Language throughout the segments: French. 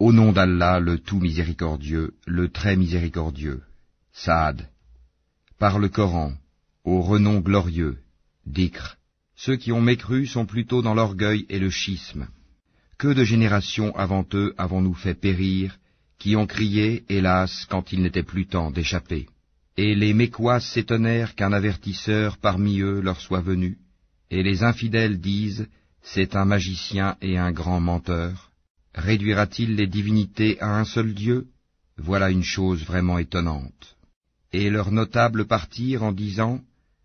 Au nom d'Allah, le tout miséricordieux, le très miséricordieux. Saad. Par le Coran, au renom glorieux. Dhikr. Ceux qui ont mécru sont plutôt dans l'orgueil et le schisme. Que de générations avant eux avons-nous fait périr, qui ont crié, hélas, quand il n'était plus temps d'échapper. Et les Mécois s'étonnèrent qu'un avertisseur parmi eux leur soit venu, et les infidèles disent, c'est un magicien et un grand menteur. Réduira-t-il les divinités à un seul Dieu? Voilà une chose vraiment étonnante. Et leurs notables partirent en disant,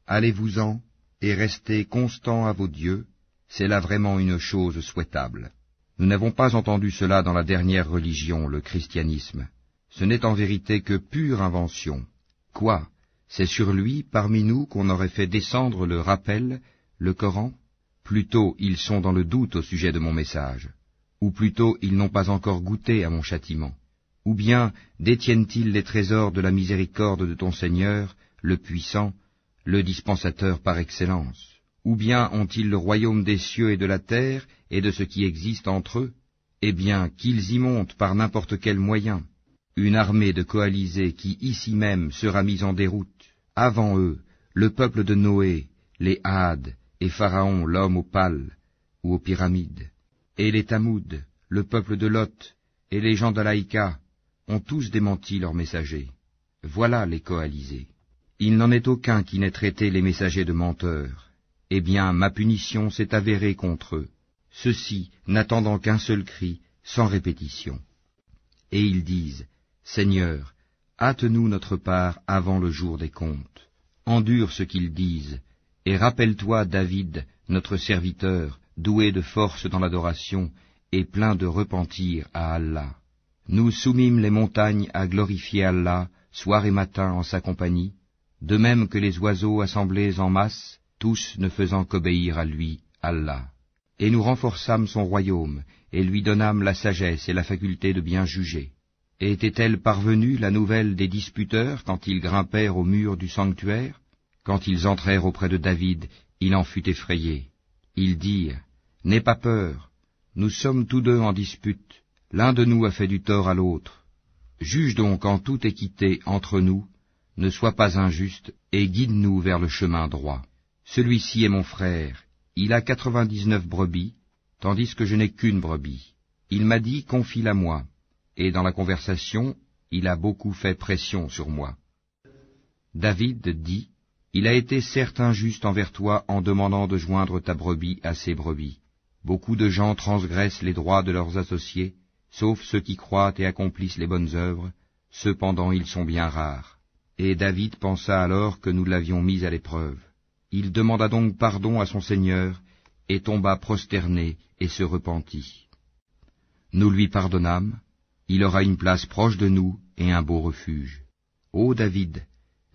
allez-vous-en, et restez constants à vos dieux, c'est là vraiment une chose souhaitable. Nous n'avons pas entendu cela dans la dernière religion, le christianisme. Ce n'est en vérité que pure invention. Quoi? C'est sur lui, parmi nous, qu'on aurait fait descendre le rappel, le Coran? Plutôt ils sont dans le doute au sujet de mon message, ou plutôt ils n'ont pas encore goûté à mon châtiment. Ou bien détiennent-ils les trésors de la miséricorde de ton Seigneur, le puissant, le dispensateur par excellence? Ou bien ont-ils le royaume des cieux et de la terre, et de ce qui existe entre eux? Eh bien, qu'ils y montent par n'importe quel moyen. Une armée de coalisés qui ici même sera mise en déroute. Avant eux, le peuple de Noé, les Hades, et Pharaon, l'homme aux pales, ou aux pyramides, et les Tamoud, le peuple de Lot, et les gens d'Alaïka, ont tous démenti leurs messagers. Voilà les coalisés. Il n'en est aucun qui n'ait traité les messagers de menteurs. Eh bien, ma punition s'est avérée contre eux, ceux-ci n'attendant qu'un seul cri, sans répétition. Et ils disent, Seigneur, hâte-nous notre part avant le jour des comptes. Endure ce qu'ils disent, et rappelle-toi David, notre serviteur, doué de force dans l'adoration, et plein de repentir à Allah. Nous soumîmes les montagnes à glorifier Allah, soir et matin en sa compagnie, de même que les oiseaux assemblés en masse, tous ne faisant qu'obéir à lui, Allah. Et nous renforçâmes son royaume, et lui donnâmes la sagesse et la faculté de bien juger. Et était-elle parvenue la nouvelle des disputeurs quand ils grimpèrent au mur du sanctuaire? Quand ils entrèrent auprès de David, il en fut effrayé. Ils dirent, n'aie pas peur, nous sommes tous deux en dispute, l'un de nous a fait du tort à l'autre. Juge donc en toute équité entre nous, ne sois pas injuste, et guide-nous vers le chemin droit. Celui-ci est mon frère, il a 99 brebis, tandis que je n'ai qu'une brebis. Il m'a dit, confie-la moi, et dans la conversation, il a beaucoup fait pression sur moi. David dit, il a été certes injuste envers toi en demandant de joindre ta brebis à ses brebis. Beaucoup de gens transgressent les droits de leurs associés, sauf ceux qui croient et accomplissent les bonnes œuvres, cependant ils sont bien rares. Et David pensa alors que nous l'avions mis à l'épreuve. Il demanda donc pardon à son Seigneur, et tomba prosterné et se repentit. Nous lui pardonnâmes, il aura une place proche de nous et un beau refuge. Ô David,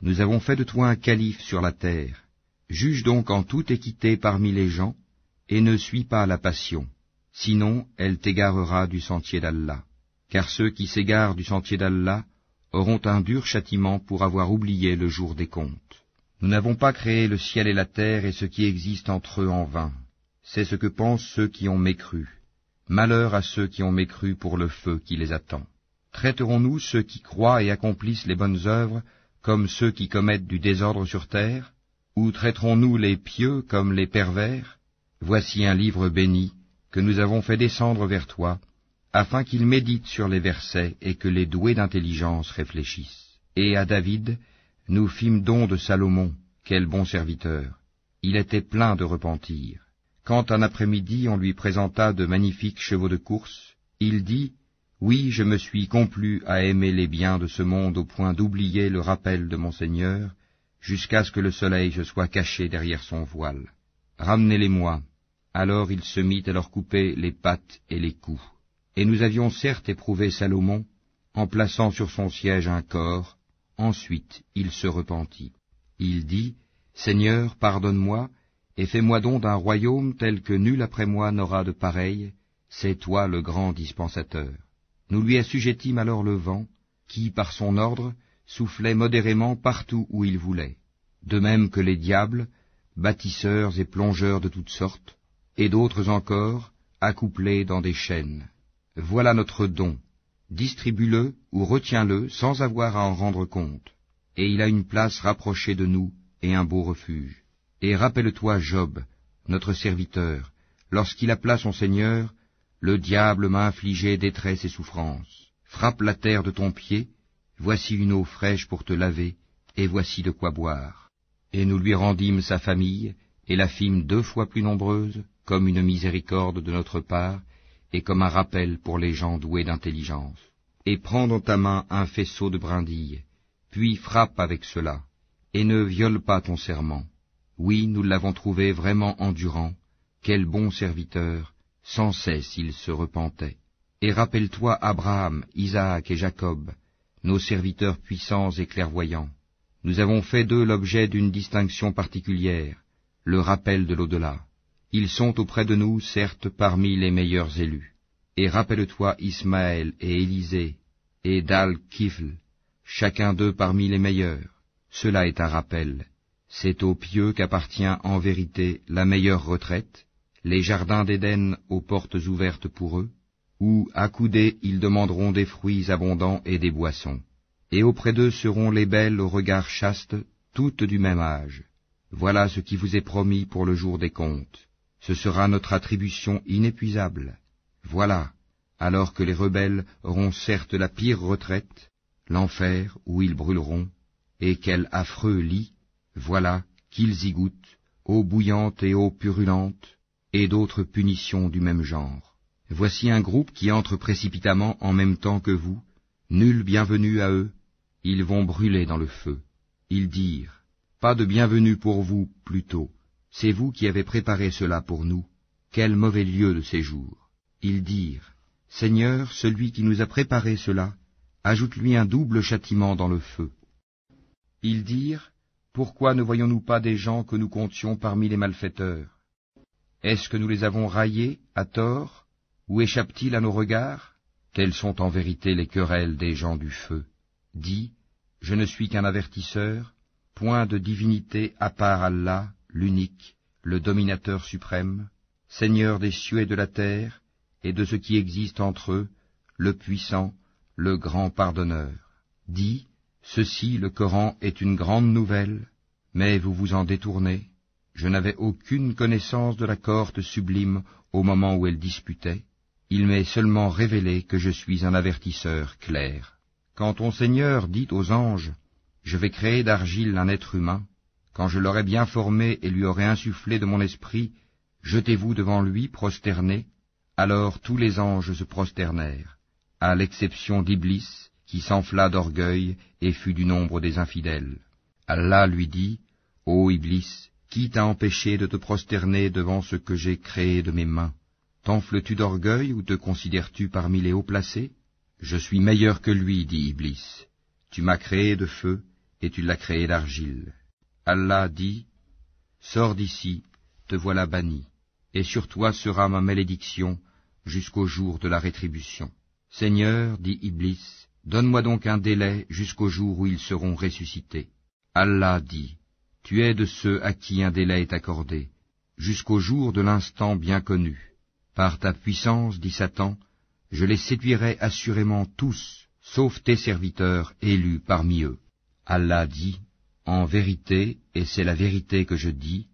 nous avons fait de toi un calife sur la terre. Juge donc en toute équité parmi les gens, et ne suis pas la passion, sinon elle t'égarera du sentier d'Allah. Car ceux qui s'égarent du sentier d'Allah auront un dur châtiment pour avoir oublié le jour des comptes. Nous n'avons pas créé le ciel et la terre et ce qui existe entre eux en vain. C'est ce que pensent ceux qui ont mécru. Malheur à ceux qui ont mécru pour le feu qui les attend. Traiterons-nous ceux qui croient et accomplissent les bonnes œuvres comme ceux qui commettent du désordre sur terre? Ou traiterons-nous les pieux comme les pervers? Voici un livre béni que nous avons fait descendre vers toi, afin qu'ils méditent sur les versets et que les doués d'intelligence réfléchissent. Et à David, nous fîmes don de Salomon, quel bon serviteur. Il était plein de repentir. Quand un après-midi on lui présenta de magnifiques chevaux de course, il dit, « Oui, je me suis complu à aimer les biens de ce monde au point d'oublier le rappel de mon Seigneur, jusqu'à ce que le soleil se soit caché derrière son voile. Ramenez-les-moi. » Alors il se mit à leur couper les pattes et les coups. Et nous avions certes éprouvé Salomon, en plaçant sur son siège un corps. Ensuite il se repentit. Il dit, « Seigneur, pardonne-moi, et fais-moi don d'un royaume tel que nul après moi n'aura de pareil, c'est toi le grand dispensateur. » Nous lui assujettîmes alors le vent, qui, par son ordre, soufflait modérément partout où il voulait, de même que les diables, bâtisseurs et plongeurs de toutes sortes, et d'autres encore, accouplés dans des chaînes. Voilà notre don, distribue-le ou retiens-le sans avoir à en rendre compte. Et il a une place rapprochée de nous et un beau refuge. Et rappelle-toi Job, notre serviteur, lorsqu'il appela son Seigneur, le diable m'a infligé détresse et souffrance. Frappe la terre de ton pied, voici une eau fraîche pour te laver, et voici de quoi boire. Et nous lui rendîmes sa famille, et la fîmes 2 fois plus nombreuse, comme une miséricorde de notre part, et comme un rappel pour les gens doués d'intelligence. Et prends dans ta main un faisceau de brindilles, puis frappe avec cela, et ne viole pas ton serment. Oui, nous l'avons trouvé vraiment endurant, quel bon serviteur, sans cesse il se repentait. Et rappelle-toi Abraham, Isaac et Jacob, nos serviteurs puissants et clairvoyants. Nous avons fait d'eux l'objet d'une distinction particulière, le rappel de l'au-delà. Ils sont auprès de nous, certes, parmi les meilleurs élus. Et rappelle-toi Ismaël et Élisée, et Dal-Kifl, chacun d'eux parmi les meilleurs. Cela est un rappel. C'est aux pieux qu'appartient en vérité la meilleure retraite, les jardins d'Éden aux portes ouvertes pour eux, où, accoudés, ils demanderont des fruits abondants et des boissons. Et auprès d'eux seront les belles au regard chaste, toutes du même âge. Voilà ce qui vous est promis pour le jour des comptes. Ce sera notre attribution inépuisable. Voilà, alors que les rebelles auront certes la pire retraite, l'enfer où ils brûleront, et quel affreux lit, voilà qu'ils y goûtent, eau bouillante et eau purulente, et d'autres punitions du même genre. Voici un groupe qui entre précipitamment en même temps que vous, nul bienvenu à eux, ils vont brûler dans le feu. Ils dirent, pas de bienvenue pour vous, plutôt, c'est vous qui avez préparé cela pour nous, quel mauvais lieu de séjour. Ils dirent, Seigneur, celui qui nous a préparé cela, ajoute-lui un double châtiment dans le feu. Ils dirent, pourquoi ne voyons-nous pas des gens que nous comptions parmi les malfaiteurs? Est-ce que nous les avons raillés, à tort, ou échappent-ils à nos regards? Telles sont en vérité les querelles des gens du feu. Dis, je ne suis qu'un avertisseur, point de divinité à part Allah, l'unique, le dominateur suprême, Seigneur des cieux et de la terre, et de ce qui existe entre eux, le puissant, le grand pardonneur. Dis, ceci, le Coran, est une grande nouvelle, mais vous vous en détournez. Je n'avais aucune connaissance de la cohorte sublime au moment où elle disputait. Il m'est seulement révélé que je suis un avertisseur clair. Quand ton Seigneur dit aux anges, « Je vais créer d'argile un être humain », quand je l'aurai bien formé et lui aurai insufflé de mon esprit, jetez-vous devant lui prosternés, alors tous les anges se prosternèrent, à l'exception d'Iblis, qui s'enfla d'orgueil et fut du nombre des infidèles. Allah lui dit, « Ô Iblis, qui t'a empêché de te prosterner devant ce que j'ai créé de mes mains? T'enfles-tu d'orgueil ou te considères-tu parmi les haut placés? Je suis meilleur que lui, dit Iblis. Tu m'as créé de feu et tu l'as créé d'argile. Allah dit, sors d'ici, te voilà banni, et sur toi sera ma malédiction jusqu'au jour de la rétribution. Seigneur, dit Iblis, donne-moi donc un délai jusqu'au jour où ils seront ressuscités. Allah dit, tu es de ceux à qui un délai est accordé, jusqu'au jour de l'instant bien connu. Par ta puissance, dit Satan, je les séduirai assurément tous, sauf tes serviteurs élus parmi eux. Allah dit, en vérité, et c'est la vérité que je dis,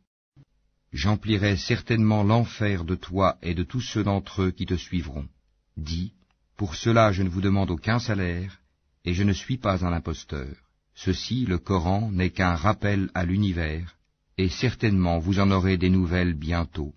j'emplirai certainement l'enfer de toi et de tous ceux d'entre eux qui te suivront. Dis, pour cela je ne vous demande aucun salaire, et je ne suis pas un imposteur. Ceci, le Coran, n'est qu'un rappel à l'univers, et certainement vous en aurez des nouvelles bientôt.